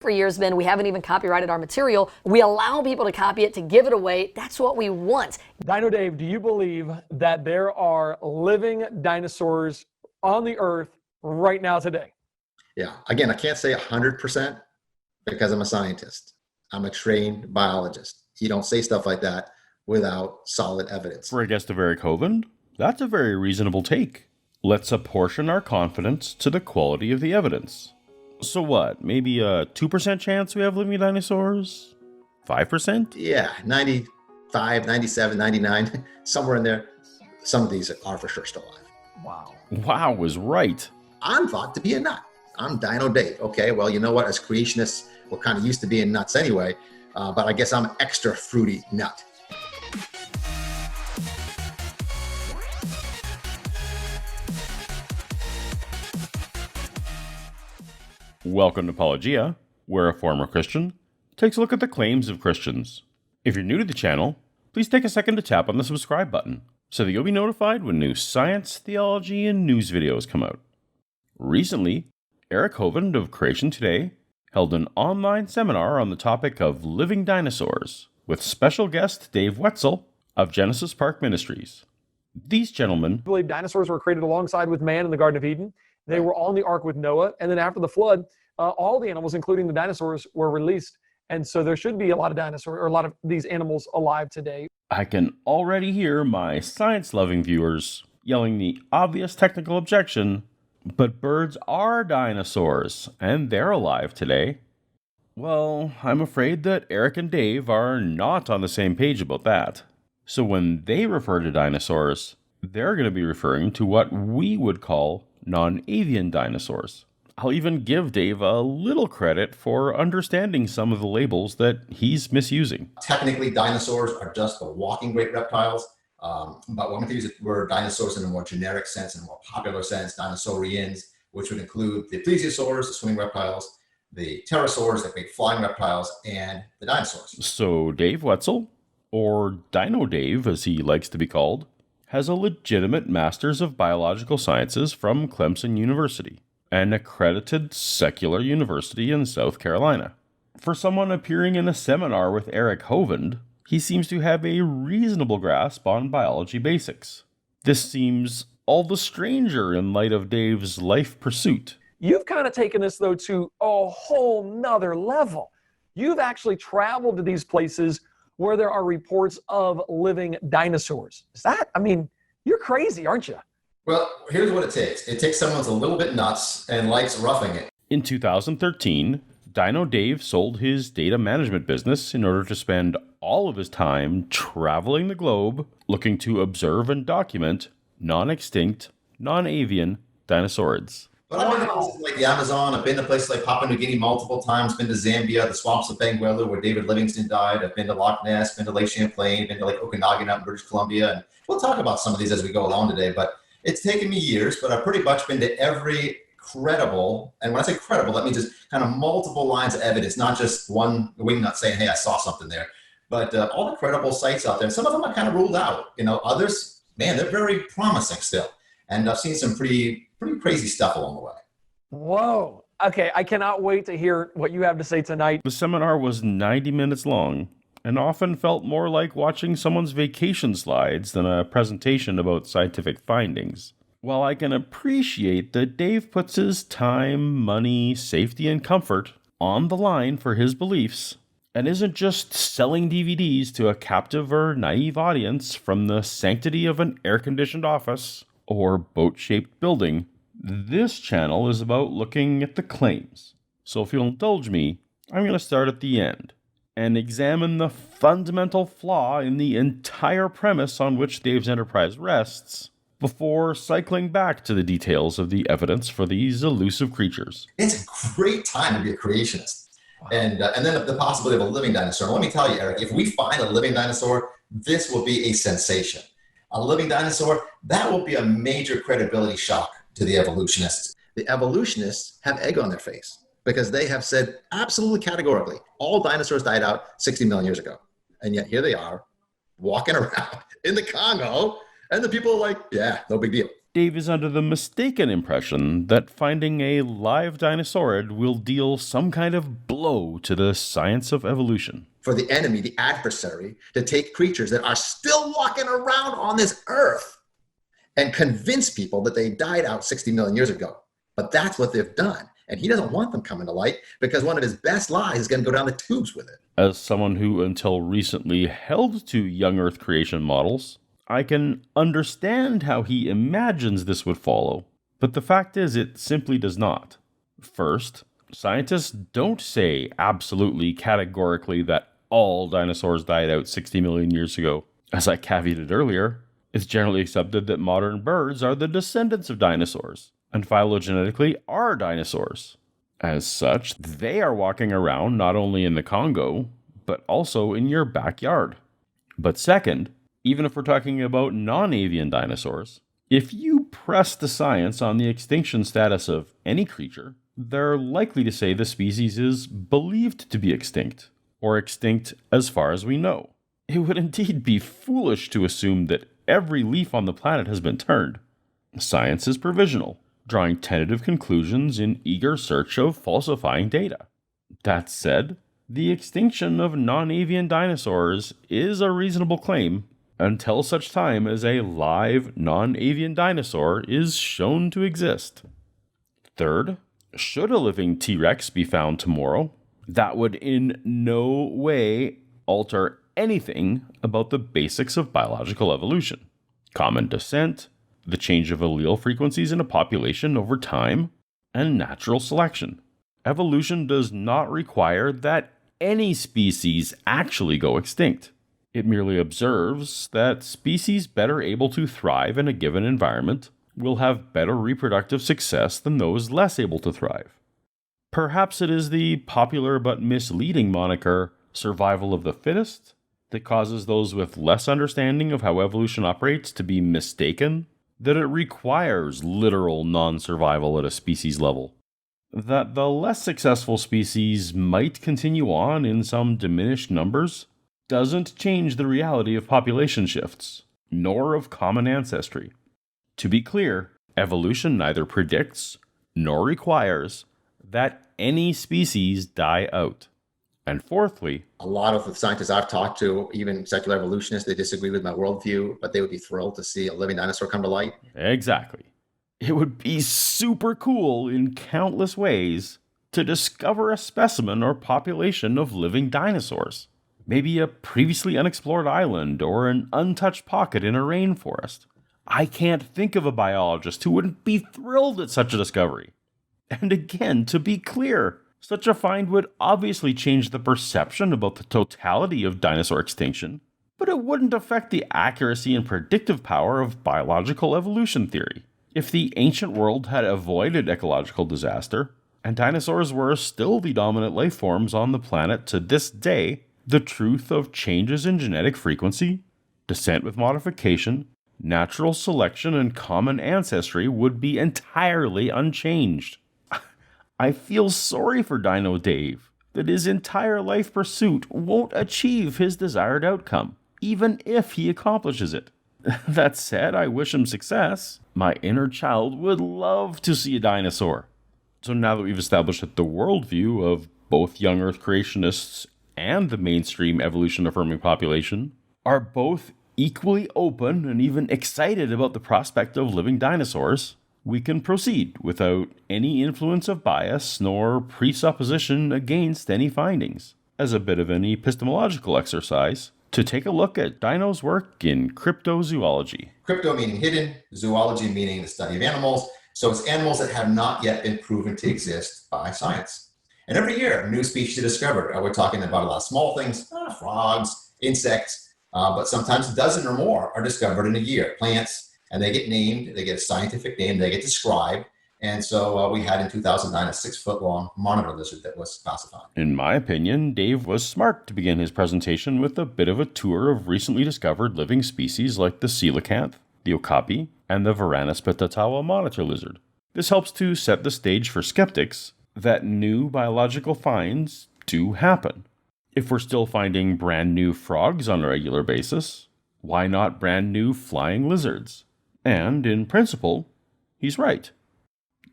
for years been, we haven't even copyrighted our material. We allow people to copy it, to give it away. That's what we want. Dino Dave, do you believe that there are living dinosaurs on the earth right now today? Yeah. Again, I can't say 100% because I'm a scientist. I'm a trained biologist. You don't say stuff like that without solid evidence. For a guest of Eric Hovind, that's a very reasonable take. Let's apportion our confidence to the quality of the evidence. So what, maybe a 2% chance we have living dinosaurs? 5%? Yeah, 95, 97, 99, somewhere in there. Some of these are for sure still alive. Wow. Wow was right. I'm thought to be a nut. I'm Dino Dave. Okay, well, you know what? As creationists, we're kind of used to being nuts anyway, but I guess I'm an extra fruity nut. Welcome to Paulogia, where a former Christian takes a look at the claims of Christians. If you're new to the channel, please take a second to tap on the subscribe button so that you'll be notified when new science, theology, and news videos come out. Recently, Eric Hovind of Creation Today held an online seminar on the topic of living dinosaurs with special guest Dave Woetzel of Genesis Park Ministries. These gentlemen I believe dinosaurs were created alongside with man in the Garden of Eden. They were all in the ark with Noah, and then after the flood, all the animals, including the dinosaurs, were released. And so there should be a lot of dinosaurs, or a lot of these animals alive today. I can already hear my science-loving viewers yelling the obvious technical objection, but birds are dinosaurs, and they're alive today. Well, I'm afraid that Eric and Dave are not on the same page about that. So when they refer to dinosaurs, they're going to be referring to what we would call non-avian dinosaurs. I'll even give Dave a little credit for understanding some of the labels that he's misusing. Technically, dinosaurs are just the walking great reptiles, but we're going to use the word dinosaurs in a more generic sense, in a more popular sense, dinosaurians, which would include the plesiosaurs, the swimming reptiles, the pterosaurs, the great flying reptiles, and the dinosaurs. So Dave Woetzel, or Dino Dave as he likes to be called, has a legitimate Master's of Biological Sciences from Clemson University, an accredited secular university in South Carolina. For someone appearing in a seminar with Eric Hovind, he seems to have a reasonable grasp on biology basics. This seems all the stranger in light of Dave's life pursuit. You've kind of taken this, though, to a whole nother level. You've actually traveled to these places where there are reports of living dinosaurs. You're crazy, aren't you? Well, here's what it takes. It takes someone who's a little bit nuts and likes roughing it. In 2013, Dino Dave sold his data management business in order to spend all of his time traveling the globe looking to observe and document non-extinct, non-avian dinosaurids. But I've been to places like the Amazon, I've been to places like Papua New Guinea multiple times, been to Zambia, the swamps of Benguela where David Livingstone died, I've been to Loch Ness, been to Lake Champlain, been to Lake Okanagan out in British Columbia, and we'll talk about some of these as we go along today, but it's taken me years, but I've pretty much been to every credible, and when I say credible, that means it's kind of multiple lines of evidence, not just one wingnut saying, hey, I saw something there, but all the credible sites out there, and some of them I kind of ruled out, others, man, they're very promising still, and I've seen some pretty crazy stuff along the way. Whoa. Okay, I cannot wait to hear what you have to say tonight. The seminar was 90 minutes long and often felt more like watching someone's vacation slides than a presentation about scientific findings. While I can appreciate that Dave puts his time, money, safety, and comfort on the line for his beliefs, and isn't just selling DVDs to a captive or naive audience from the sanctity of an air-conditioned office or boat-shaped building, this channel is about looking at the claims. So if you'll indulge me, I'm going to start at the end and examine the fundamental flaw in the entire premise on which Dave's enterprise rests, before cycling back to the details of the evidence for these elusive creatures. It's a great time to be a creationist. Wow. And then the possibility of a living dinosaur. And let me tell you, Eric, if we find a living dinosaur, this will be a sensation. A living dinosaur, that will be a major credibility shock to the evolutionists. The evolutionists have egg on their face because they have said absolutely categorically, all dinosaurs died out 60 million years ago. And yet here they are walking around in the Congo, and the people are like, yeah, no big deal. Dave is under the mistaken impression that finding a live dinosaurid will deal some kind of blow to the science of evolution. For the enemy, the adversary, to take creatures that are still walking around on this earth and convince people that they died out 60 million years ago. But that's what they've done. And he doesn't want them coming to light because one of his best lies is going to go down the tubes with it. As someone who until recently held to young Earth creation models, I can understand how he imagines this would follow, but the fact is it simply does not. First, scientists don't say absolutely categorically that all dinosaurs died out 60 million years ago. As I caveated earlier, it's generally accepted that modern birds are the descendants of dinosaurs, and phylogenetically are dinosaurs. As such, they are walking around not only in the Congo, but also in your backyard. But second, even if we're talking about non-avian dinosaurs, if you press the science on the extinction status of any creature, they're likely to say the species is believed to be extinct, or extinct as far as we know. It would indeed be foolish to assume that every leaf on the planet has been turned. Science is provisional, drawing tentative conclusions in eager search of falsifying data. That said, the extinction of non-avian dinosaurs is a reasonable claim, until such time as a live non-avian dinosaur is shown to exist. Third, should a living T-Rex be found tomorrow, that would in no way alter anything about the basics of biological evolution. Common descent, the change of allele frequencies in a population over time, and natural selection. Evolution does not require that any species actually go extinct. It merely observes that species better able to thrive in a given environment will have better reproductive success than those less able to thrive. Perhaps it is the popular but misleading moniker survival of the fittest that causes those with less understanding of how evolution operates to be mistaken that it requires literal non-survival at a species level. That the less successful species might continue on in some diminished numbers doesn't change the reality of population shifts, nor of common ancestry. To be clear, evolution neither predicts nor requires that any species die out. And fourthly, A lot of the scientists I've talked to, even secular evolutionists, they disagree with my worldview, but they would be thrilled to see a living dinosaur come to light. exactly. It would be super cool in countless ways to discover a specimen or population of living dinosaurs. Maybe a previously unexplored island or an untouched pocket in a rainforest. I can't think of a biologist who wouldn't be thrilled at such a discovery. And again, to be clear, such a find would obviously change the perception about the totality of dinosaur extinction, but it wouldn't affect the accuracy and predictive power of biological evolution theory. If the ancient world had avoided ecological disaster, and dinosaurs were still the dominant life forms on the planet to this day, the truth of changes in genetic frequency, descent with modification, natural selection, and common ancestry would be entirely unchanged. I feel sorry for Dino Dave that his entire life pursuit won't achieve his desired outcome, even if he accomplishes it. That said, I wish him success. My inner child would love to see a dinosaur. So now that we've established that the worldview of both young Earth creationists and the mainstream evolution-affirming population are both equally open and even excited about the prospect of living dinosaurs, we can proceed without any influence of bias nor presupposition against any findings, as a bit of an epistemological exercise, to take a look at Dino's work in cryptozoology. Crypto meaning hidden, zoology meaning the study of animals. So it's animals that have not yet been proven to exist by science. And every year, a new species is discovered. We're talking about a lot of small things, frogs, insects, but sometimes a dozen or more are discovered in a year. Plants, and they get named, they get a scientific name, they get described. And so we had in 2009 a 6-foot-long monitor lizard that was classified. In my opinion, Dave was smart to begin his presentation with a bit of a tour of recently discovered living species like the coelacanth, the okapi, and the Varanus pitatawa monitor lizard. This helps to set the stage for skeptics that new biological finds do happen. If we're still finding brand new frogs on a regular basis, why not brand new flying lizards? And, in principle, he's right.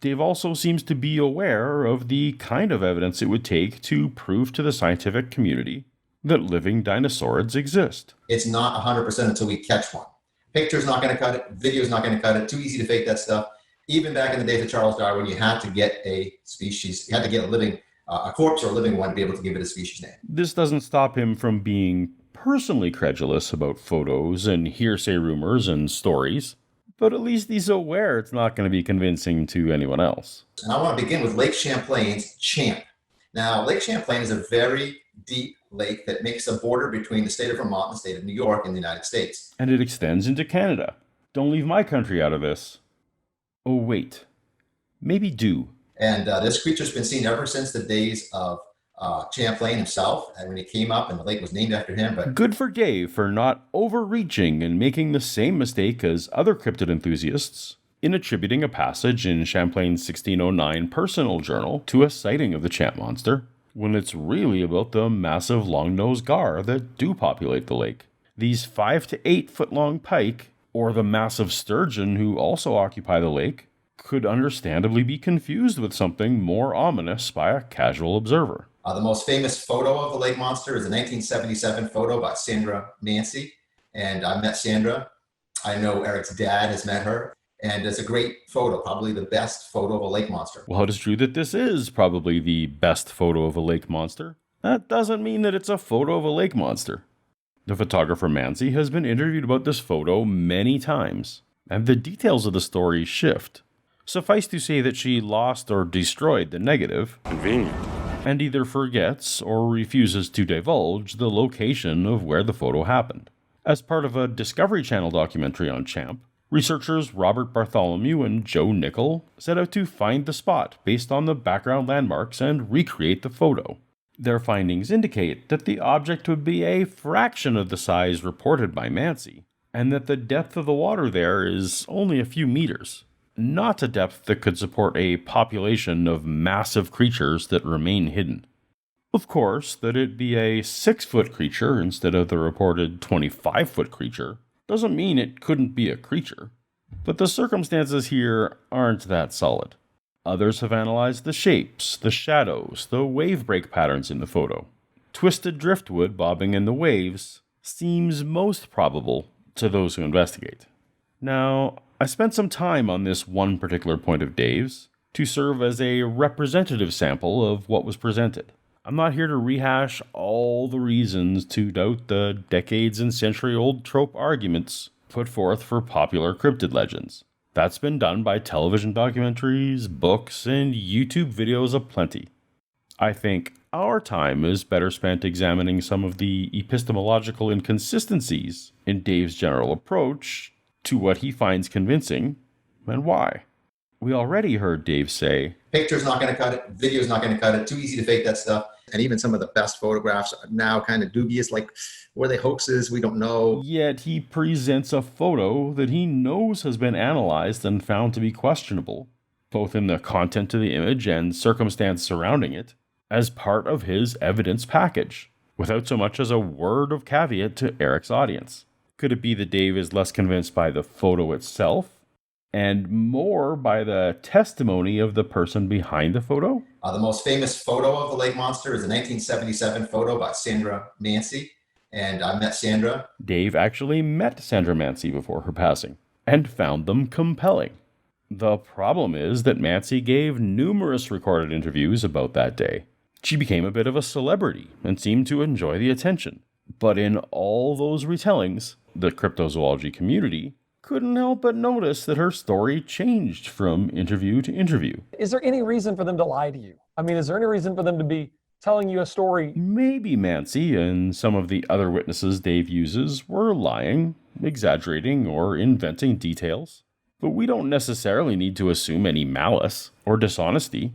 Dave also seems to be aware of the kind of evidence it would take to prove to the scientific community that living dinosaurs exist. It's not 100% until we catch one. Picture's not going to cut it. Video's not going to cut it. Too easy to fake that stuff. Even back in the days of Charles Darwin, you had to get a species, you had to get a living, a corpse or a living one to be able to give it a species name. This doesn't stop him from being personally credulous about photos and hearsay rumors and stories, but at least he's aware it's not going to be convincing to anyone else. And I want to begin with Lake Champlain's Champ. Now, Lake Champlain is a very deep lake that makes a border between the state of Vermont and the state of New York in the United States. And it extends into Canada. Don't leave my country out of this. Oh, wait. Maybe do. And this creature's been seen ever since the days of Champlain himself, and when he came up and the lake was named after him. But good for Dave for not overreaching and making the same mistake as other cryptid enthusiasts in attributing a passage in Champlain's 1609 personal journal to a sighting of the Champ monster, when it's really about the massive long-nosed gar that do populate the lake. These 5 to 8 foot long pike, or the massive sturgeon who also occupy the lake, could understandably be confused with something more ominous by a casual observer. The most famous photo of the lake monster is a 1977 photo by Sandra Mancy. And I met Sandra. I know Eric's dad has met her. And it's a great photo, probably the best photo of a lake monster. While it is true that this is probably the best photo of a lake monster, that doesn't mean that it's a photo of a lake monster. The photographer Mancy has been interviewed about this photo many times, and the details of the story shift. Suffice to say that she lost or destroyed the negative. Convenient. And either forgets or refuses to divulge the location of where the photo happened. As part of a Discovery Channel documentary on Champ, researchers Robert Bartholomew and Joe Nickel set out to find the spot based on the background landmarks and recreate the photo. Their findings indicate that the object would be a fraction of the size reported by Mancy, and that the depth of the water there is only a few meters. Not a depth that could support a population of massive creatures that remain hidden. Of course, that it be a 6-foot creature instead of the reported 25-foot creature doesn't mean it couldn't be a creature, but the circumstances here aren't that solid. Others have analyzed the shapes, the shadows, the wave break patterns in the photo. Twisted driftwood bobbing in the waves seems most probable to those who investigate. Now, I spent some time on this one particular point of Dave's to serve as a representative sample of what was presented. I'm not here to rehash all the reasons to doubt the decades and century-old trope arguments put forth for popular cryptid legends. That's been done by television documentaries, books, and YouTube videos aplenty. I think our time is better spent examining some of the epistemological inconsistencies in Dave's general approach to what he finds convincing, and why. We already heard Dave say, picture's not going to cut it, video's not going to cut it, too easy to fake that stuff. And even some of the best photographs are now kind of dubious, like, were they hoaxes? We don't know. Yet he presents a photo that he knows has been analyzed and found to be questionable, both in the content of the image and circumstance surrounding it, as part of his evidence package, without so much as a word of caveat to Eric's audience. Could it be that Dave is less convinced by the photo itself, and more by the testimony of the person behind the photo? The most famous photo of the lake monster is a 1977 photo by Sandra Mancy, and I met Sandra. Dave actually met Sandra Mancy before her passing, and found them compelling. The problem is that Mancy gave numerous recorded interviews about that day. She became a bit of a celebrity, and seemed to enjoy the attention. But in all those retellings, the cryptozoology community couldn't help but notice that her story changed from interview to interview. Is there any reason for them to lie to you? I mean, is there any reason for them to be telling you a story? Maybe Mancy and some of the other witnesses Dave uses were lying, exaggerating, or inventing details. But we don't necessarily need to assume any malice or dishonesty.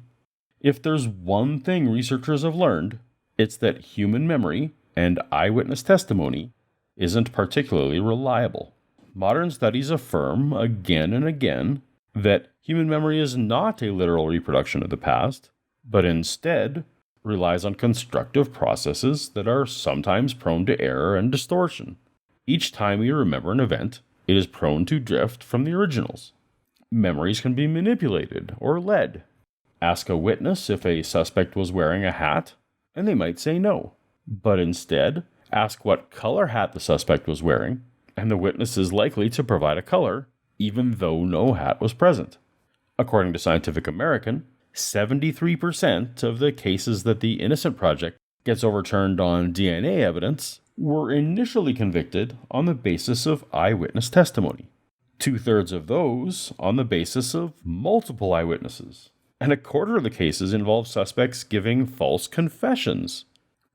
If there's one thing researchers have learned, it's that human memory and eyewitness testimony isn't particularly reliable. Modern studies affirm again and again that human memory is not a literal reproduction of the past, but instead relies on constructive processes that are sometimes prone to error and distortion. Each time we remember an event, It is prone to drift from the originals. Memories can be manipulated or led. Ask a witness if a suspect was wearing a hat, and they might say no. But instead, ask what color hat the suspect was wearing, and the witness is likely to provide a color, even though no hat was present. According to Scientific American, 73% of the cases that the Innocent Project gets overturned on DNA evidence were initially convicted on the basis of eyewitness testimony. 2/3 of those on the basis of multiple eyewitnesses. And 1/4 of the cases involve suspects giving false confessions.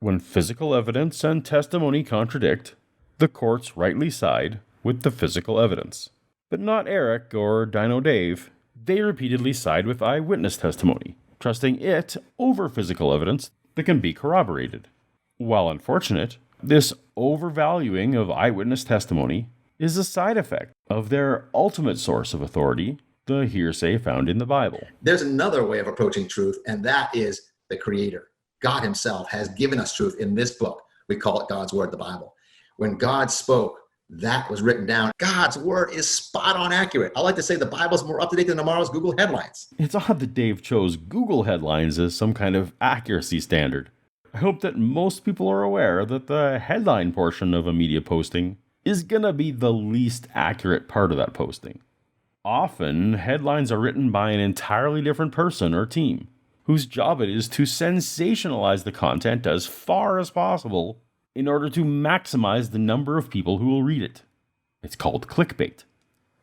When physical evidence and testimony contradict, the courts rightly side with the physical evidence. But not Eric or Dino Dave. They repeatedly side with eyewitness testimony, trusting it over physical evidence that can be corroborated. While unfortunate, this overvaluing of eyewitness testimony is a side effect of their ultimate source of authority, the hearsay found in the Bible. There's another way of approaching truth, and that is the Creator. God himself has given us truth in this book. We call it God's Word, the Bible. When God spoke, that was written down. God's Word is spot on accurate. I like to say the Bible's more up to date than tomorrow's Google headlines. It's odd that Dave chose Google headlines as some kind of accuracy standard. I hope that most people are aware that the headline portion of a media posting is gonna be the least accurate part of that posting. Often, headlines are written by an entirely different person or team, whose job it is to sensationalize the content as far as possible in order to maximize the number of people who will read it. It's called clickbait.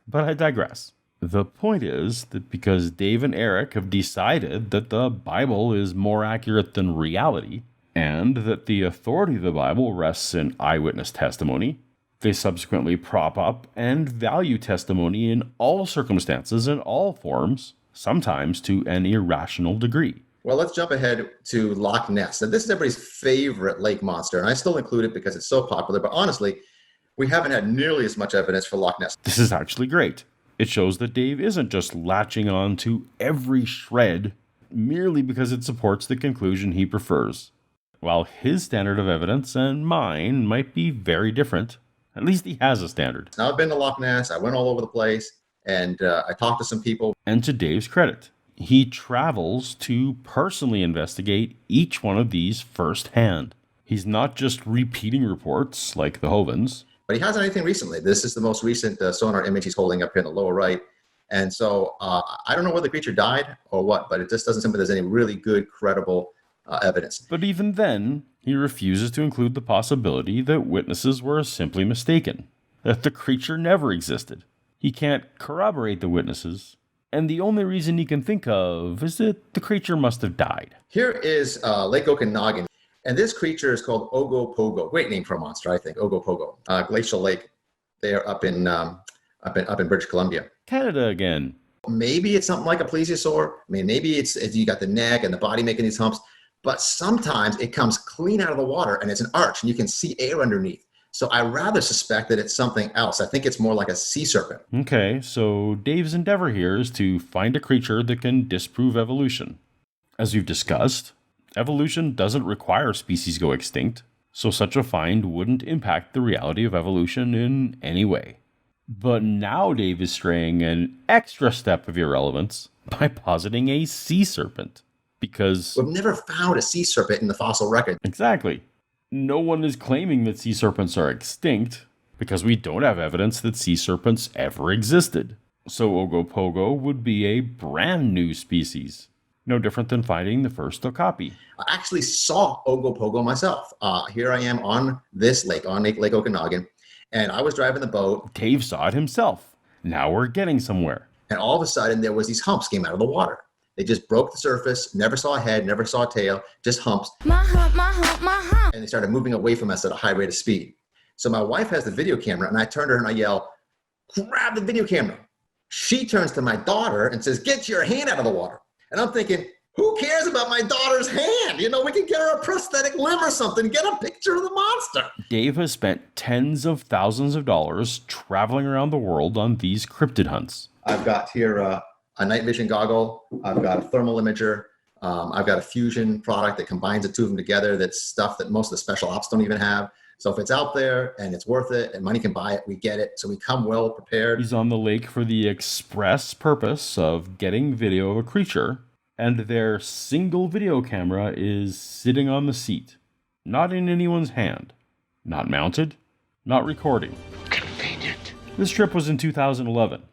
But I digress. The point is that because Dave and Eric have decided that the Bible is more accurate than reality, and that the authority of the Bible rests in eyewitness testimony, they subsequently prop up and value testimony in all circumstances and all forms, sometimes to an irrational degree. Well, let's jump ahead to Loch Ness. And this is everybody's favorite lake monster, and I still include it because it's so popular, but honestly, we haven't had nearly as much evidence for Loch Ness. This is actually great. It shows that Dave isn't just latching on to every shred merely because it supports the conclusion he prefers. While his standard of evidence and mine might be very different, at least he has a standard. Now, I've been to Loch Ness, I went all over the place, and I talked to some people. And to Dave's credit, he travels to personally investigate each one of these firsthand. He's not just repeating reports like the Hovinds. But he hasn't anything recently. This is the most recent sonar image he's holding up here in the lower right. And so I don't know whether the creature died or what, but it just doesn't seem that there's any really good, credible evidence. But even then, he refuses to include the possibility that witnesses were simply mistaken, that the creature never existed. He can't corroborate the witnesses, and the only reason he can think of is that the creature must have died. Here is Lake Okanagan, and this creature is called Ogopogo. Great name for a monster, I think. Ogopogo, glacial lake. They are up in British Columbia. Canada again. Maybe it's something like a plesiosaur. I mean, maybe it's you got the neck and the body making these humps, but sometimes it comes clean out of the water and it's an arch and you can see air underneath. So I rather suspect that it's something else. I think it's more like a sea serpent. Okay, so Dave's endeavor here is to find a creature that can disprove evolution. As we've discussed, evolution doesn't require species go extinct, so such a find wouldn't impact the reality of evolution in any way. But now Dave is straying an extra step of irrelevance by positing a sea serpent. Because we've never found a sea serpent in the fossil record. Exactly. No one is claiming that sea serpents are extinct because we don't have evidence that sea serpents ever existed. So Ogopogo would be a brand new species. No different than finding the first okapi. I actually saw Ogopogo myself. Here I am on this lake, on Lake Okanagan, and I was driving the boat. Dave saw it himself. Now we're getting somewhere. And all of a sudden there was these humps came out of the water. They just broke the surface, never saw a head, never saw a tail, just humps. My hump, my hump, my hump. And they started moving away from us at a high rate of speed. So my wife has the video camera, and I turn to her and I yell, grab the video camera. She turns to my daughter and says, get your hand out of the water. And I'm thinking, who cares about my daughter's hand? You know, we can get her a prosthetic limb or something, get a picture of the monster. Dave has spent tens of thousands of dollars traveling around the world on these cryptid hunts. I've got here a night vision goggle. I've got a thermal imager. I've got a fusion product that combines the two of them together. That's stuff that most of the special ops don't even have. So if it's out there and it's worth it and money can buy it, we get it. So we come well prepared. He's on the lake for the express purpose of getting video of a creature, and their single video camera is sitting on the seat, not in anyone's hand, not mounted, not recording. Convenient. This trip was in 2011.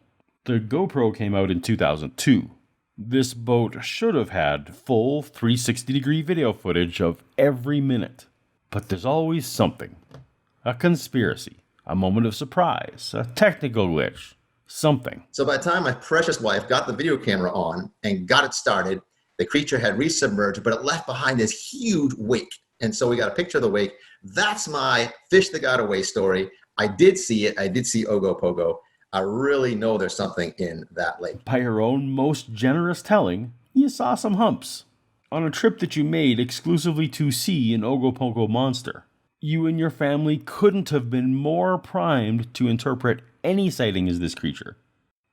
The GoPro came out in 2002. This boat should have had full 360-degree video footage of every minute. But there's always something. A conspiracy, a moment of surprise, a technical glitch, something. So by the time my precious wife got the video camera on and got it started, the creature had resubmerged, but it left behind this huge wake. And so we got a picture of the wake. That's my fish that got away story. I did see it. I did see Ogopogo. I really know there's something in that lake. By your own most generous telling, you saw some humps. On a trip that you made exclusively to see an Ogopogo monster, you and your family couldn't have been more primed to interpret any sighting as this creature.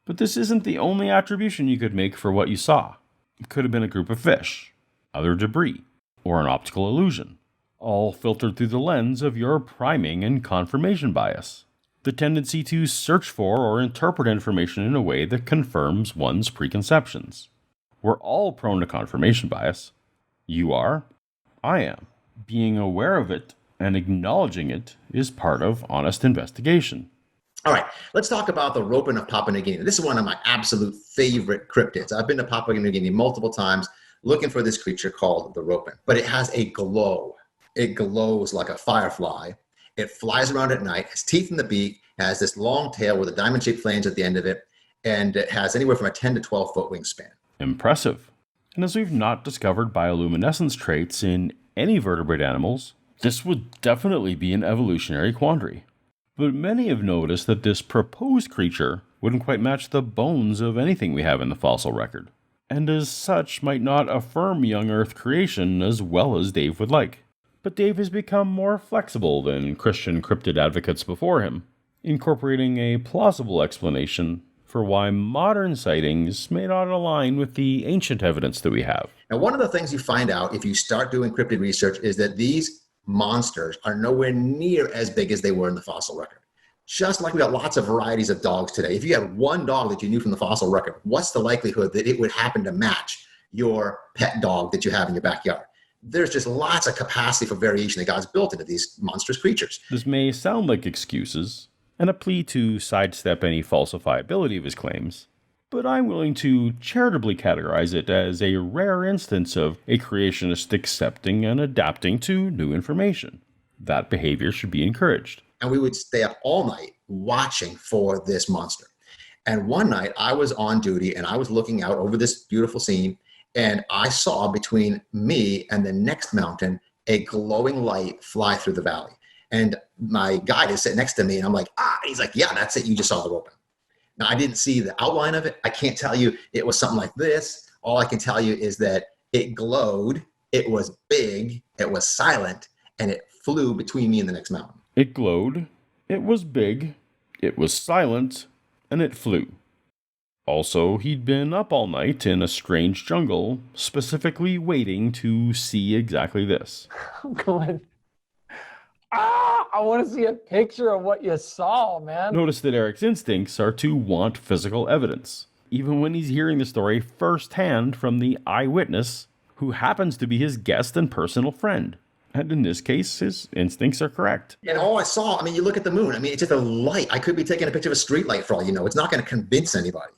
But this isn't the only attribution you could make for what you saw. It could have been a group of fish, other debris, or an optical illusion, all filtered through the lens of your priming and confirmation bias. The tendency to search for or interpret information in a way that confirms one's preconceptions. We're all prone to confirmation bias. You are. I am. Being aware of it and acknowledging it is part of honest investigation. All right, let's talk about the Ropen of Papua New Guinea. This is one of my absolute favorite cryptids. I've been to Papua New Guinea multiple times looking for this creature called the Ropen. But it has a glow. It glows like a firefly. It flies around at night, has teeth in the beak, has this long tail with a diamond-shaped flange at the end of it, and it has anywhere from a 10 to 12-foot wingspan. Impressive. And as we've not discovered bioluminescence traits in any vertebrate animals, this would definitely be an evolutionary quandary. But many have noticed that this proposed creature wouldn't quite match the bones of anything we have in the fossil record, and as such might not affirm young Earth creation as well as Dave would like. But Dave has become more flexible than Christian cryptid advocates before him, incorporating a plausible explanation for why modern sightings may not align with the ancient evidence that we have. Now, one of the things you find out if you start doing cryptid research is that these monsters are nowhere near as big as they were in the fossil record. Just like we got lots of varieties of dogs today. If you had one dog that you knew from the fossil record, what's the likelihood that it would happen to match your pet dog that you have in your backyard? There's just lots of capacity for variation that God's built into these monstrous creatures. This may sound like excuses, and a plea to sidestep any falsifiability of his claims, but I'm willing to charitably categorize it as a rare instance of a creationist accepting and adapting to new information. That behavior should be encouraged. And we would stay up all night watching for this monster. And one night I was on duty and I was looking out over this beautiful scene, and I saw between me and the next mountain a glowing light fly through the valley. And my guide is sitting next to me, and I'm like, he's like, yeah, that's it. You just saw the Ropen. Now, I didn't see the outline of it. I can't tell you it was something like this. All I can tell you is that it glowed, it was big, it was silent, and it flew between me and the next mountain. It glowed, it was big, it was silent, and it flew. Also, he'd been up all night in a strange jungle, specifically waiting to see exactly this. I'm going, I want to see a picture of what you saw, man. Notice that Eric's instincts are to want physical evidence, even when he's hearing the story firsthand from the eyewitness, who happens to be his guest and personal friend. And in this case, his instincts are correct. And all I saw, you look at the moon. It's just a light. I could be taking a picture of a street light for all you know. It's not going to convince anybody.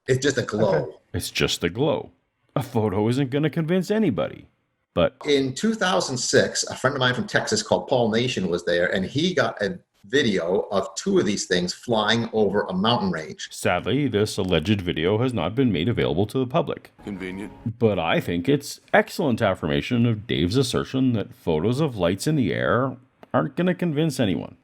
It's just a glow. Okay. It's just a glow. A photo isn't going to convince anybody. But in 2006, a friend of mine from Texas called Paul Nation was there, and he got a video of two of these things flying over a mountain range. Sadly, this alleged video has not been made available to the public. Convenient. But I think it's excellent affirmation of Dave's assertion that photos of lights in the air aren't going to convince anyone.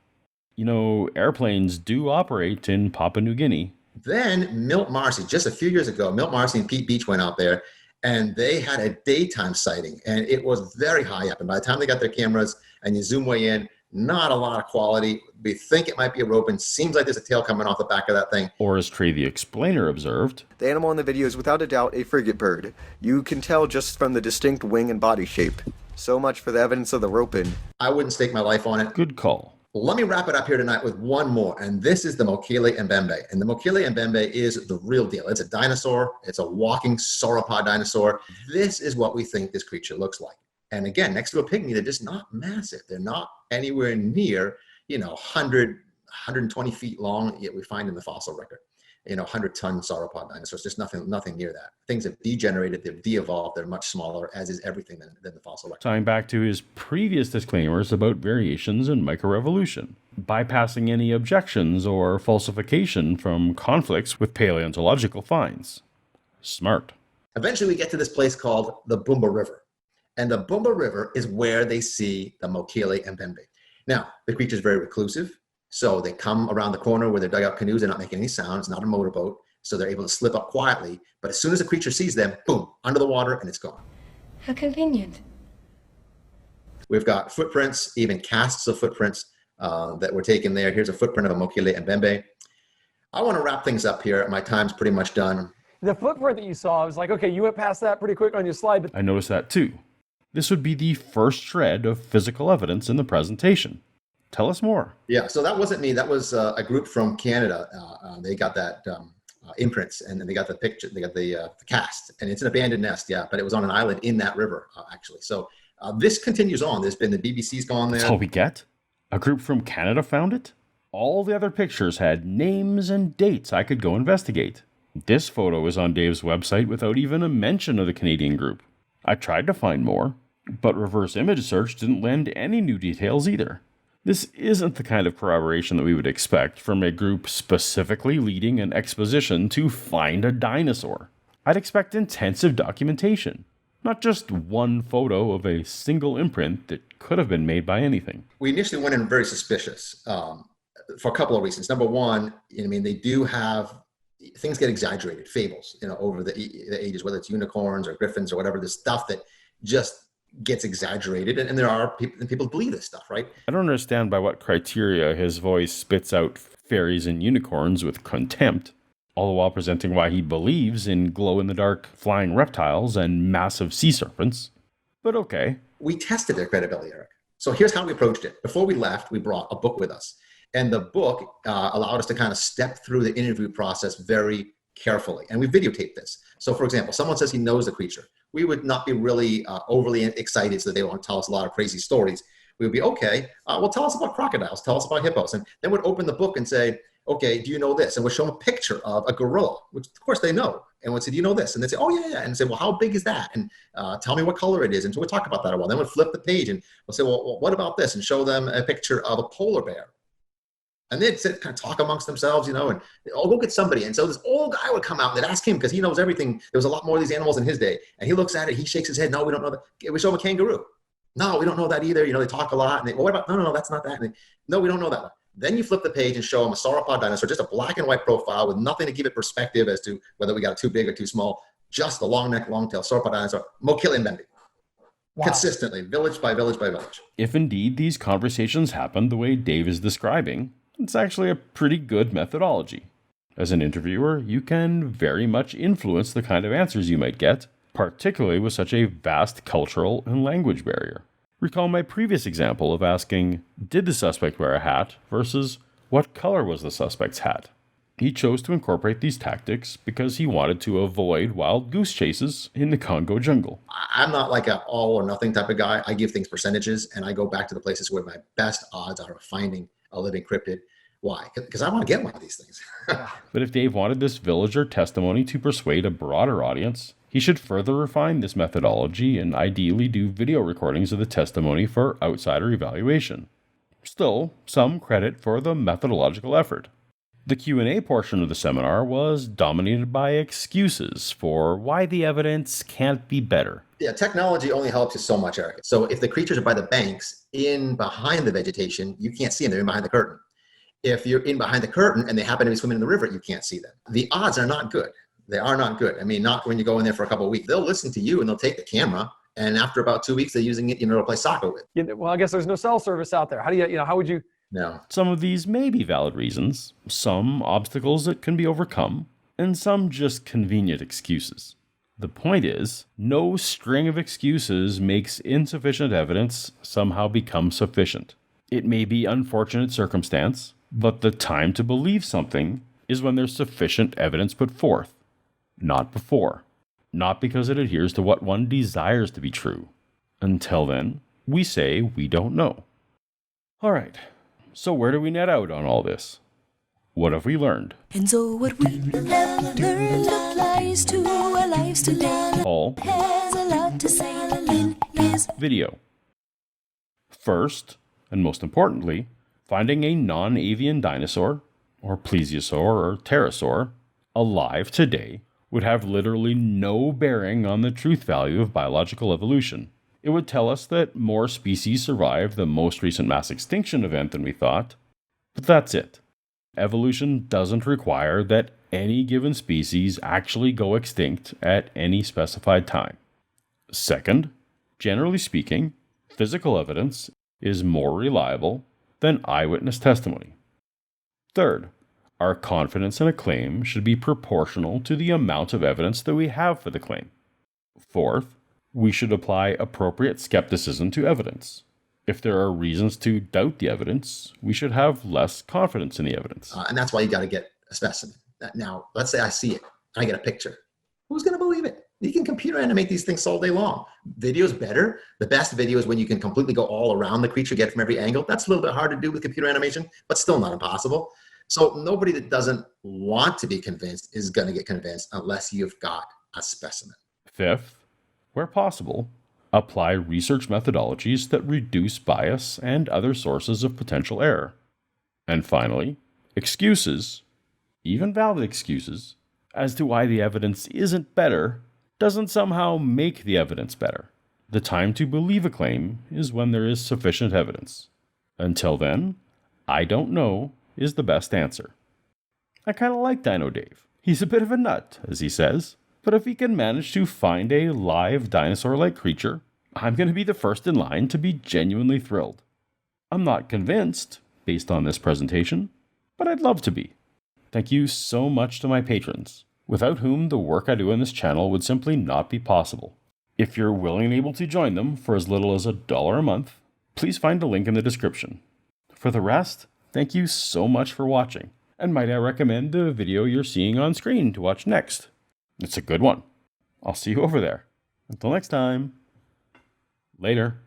You know, airplanes do operate in Papua New Guinea. Then Milt Marcy, just a few years ago, Milt Marcy and Pete Beach went out there, and they had a daytime sighting, and it was very high up. And by the time they got their cameras and you zoom way in, Not a lot of quality. We think it might be a Ropen. Seems like there's a tail coming off the back of that thing. Or as Trey the Explainer observed, The animal in the video is without a doubt a frigate bird. You can tell just from the distinct wing and body shape. So much for the evidence of the Ropen. I wouldn't stake my life on it. good call. Let me wrap it up here tonight with one more, and this is the Mokele-Mbembe. And the Mokele-Mbembe is the real deal. It's a dinosaur. It's a walking sauropod dinosaur. This is what we think this creature looks like. And again, next to a pygmy, they're just not massive. They're not anywhere near, 100, 120 feet long, yet we find in the fossil record. 100-ton sauropod dinosaurs, just nothing near that. Things have degenerated, they've de-evolved, they're much smaller, as is everything than the fossil record. Tying back to his previous disclaimers about variations in microevolution, bypassing any objections or falsification from conflicts with paleontological finds. Smart. Eventually, we get to this place called the Bumba River. And the Bumba River is where they see the Mokele-Mbembe. Now, the creature's very reclusive. So they come around the corner where they're dug out canoes. They're not making any sound. It's not a motorboat. So they're able to slip up quietly. But as soon as the creature sees them, boom, under the water, and it's gone. How convenient. We've got footprints, even casts of footprints that were taken there. Here's a footprint of a Mokele-Mbembe. I want to wrap things up here. My time's pretty much done. The footprint that you saw, I was like, okay, you went past that pretty quick on your slide, but I noticed that too. This would be the first shred of physical evidence in the presentation. Tell us more. Yeah, so that wasn't me. That was a group from Canada. They got that imprints, and then they got the picture. They got the cast, and it's an abandoned nest. Yeah, but it was on an island in that river, actually. So this continues on. There's been the BBC's gone there. That's all we get? A group from Canada found it? All the other pictures had names and dates I could go investigate. This photo is on Dave's website without even a mention of the Canadian group. I tried to find more, but reverse image search didn't lend any new details either. This isn't the kind of corroboration that we would expect from a group specifically leading an expedition to find a dinosaur. I'd expect intensive documentation, not just one photo of a single imprint that could have been made by anything. We initially went in very suspicious for a couple of reasons. Number one, they do have things get exaggerated, fables, over the ages, whether it's unicorns or griffins or whatever, this stuff that just gets exaggerated, and there are people believe this stuff, right? I don't understand by what criteria his voice spits out fairies and unicorns with contempt, all the while presenting why he believes in glow-in-the-dark flying reptiles and massive sea serpents. But okay. We tested their credibility, Eric. So here's how we approached it. Before we left, we brought a book with us, and the book allowed us to kind of step through the interview process very carefully, and we videotaped this. So for example, someone says he knows the creature. We would not be really overly excited so that they won't tell us a lot of crazy stories. We would be, okay, well, tell us about crocodiles, tell us about hippos. And then we'd open the book and say, okay, do you know this? And we'd show them a picture of a gorilla, which of course they know. And we'd say, do you know this? And they'd say, oh yeah. And say, well, how big is that? And tell me what color it is. And so we'd talk about that a while. Then we'd flip the page and we'll say, well, what about this? And show them a picture of a polar bear. And they'd sit, kind of talk amongst themselves, and I'll go get somebody. And so this old guy would come out and they'd ask him, because he knows everything. There was a lot more of these animals in his day. And he looks at it, he shakes his head. No, we don't know that. We show him a kangaroo. No, we don't know that either. They talk a lot. And well, what about, no, that's not that. And no, we don't know that one. Then you flip the page and show them a sauropod dinosaur, just a black and white profile with nothing to give it perspective as to whether we got it too big or too small. Just the long neck, long tail sauropod dinosaur, Mokele-Mbembe. Wow. Consistently, village by village by village. If indeed these conversations happened the way Dave is describing, it's actually a pretty good methodology. As an interviewer, you can very much influence the kind of answers you might get, particularly with such a vast cultural and language barrier. Recall my previous example of asking, did the suspect wear a hat, versus what color was the suspect's hat? He chose to incorporate these tactics because he wanted to avoid wild goose chases in the Congo jungle. I'm not like an all or nothing type of guy. I give things percentages, and I go back to the places where my best odds are of finding a living cryptid. Why? Because I want to get one of these things. But if Dave wanted this villager testimony to persuade a broader audience, he should further refine this methodology and ideally do video recordings of the testimony for outsider evaluation. Still, some credit for the methodological effort. The Q&A portion of the seminar was dominated by excuses for why the evidence can't be better. Yeah, technology only helps you so much, Eric. So if the creatures are by the banks, in behind the vegetation, you can't see them. They're in behind the curtain. If you're in behind the curtain and they happen to be swimming in the river, you can't see them. The odds are not good. They are not good. Not when you go in there for a couple of weeks. They'll listen to you and they'll take the camera And after about 2 weeks, they're using it, to play soccer with. Well, I guess there's no cell service out there. How do you, how would you? No. Some of these may be valid reasons, some obstacles that can be overcome, and some just convenient excuses. The point is, no string of excuses makes insufficient evidence somehow become sufficient. It may be unfortunate circumstance, but the time to believe something is when there's sufficient evidence put forth, not before. Not because it adheres to what one desires to be true. Until then, we say we don't know. All right, so where do we net out on all this? What have we learned? And so what we have learned applies to our lives today. Paul, Has a lot to say in his video. First, and most importantly, finding a non-avian dinosaur, or plesiosaur or pterosaur, alive today would have literally no bearing on the truth value of biological evolution. It would tell us that more species survived the most recent mass extinction event than we thought, but that's it. Evolution doesn't require that any given species actually go extinct at any specified time. Second, generally speaking, physical evidence is more reliable than eyewitness testimony. Third, our confidence in a claim should be proportional to the amount of evidence that we have for the claim. Fourth, we should apply appropriate skepticism to evidence. If there are reasons to doubt the evidence, we should have less confidence in the evidence. And that's why you got to get a specimen. Now, let's say I see it, I get a picture. Who's going to believe it? You can computer animate these things all day long. Video's better. The best video is when you can completely go all around the creature, get it from every angle. That's a little bit hard to do with computer animation, but still not impossible. So nobody that doesn't want to be convinced is going to get convinced unless you've got a specimen. Fifth, where possible, apply research methodologies that reduce bias and other sources of potential error. And finally, excuses, even valid excuses, as to why the evidence isn't better, doesn't somehow make the evidence better. The time to believe a claim is when there is sufficient evidence. Until then, I don't know is the best answer. I kind of like Dino Dave. He's a bit of a nut, as he says, but if he can manage to find a live dinosaur-like creature, I'm going to be the first in line to be genuinely thrilled. I'm not convinced, based on this presentation, but I'd love to be. Thank you so much to my patrons, without whom the work I do on this channel would simply not be possible. If you're willing and able to join them for as little as $1 a month, please find a link in the description. For the rest, thank you so much for watching, and might I recommend the video you're seeing on screen to watch next. It's a good one. I'll see you over there. Until next time. Later.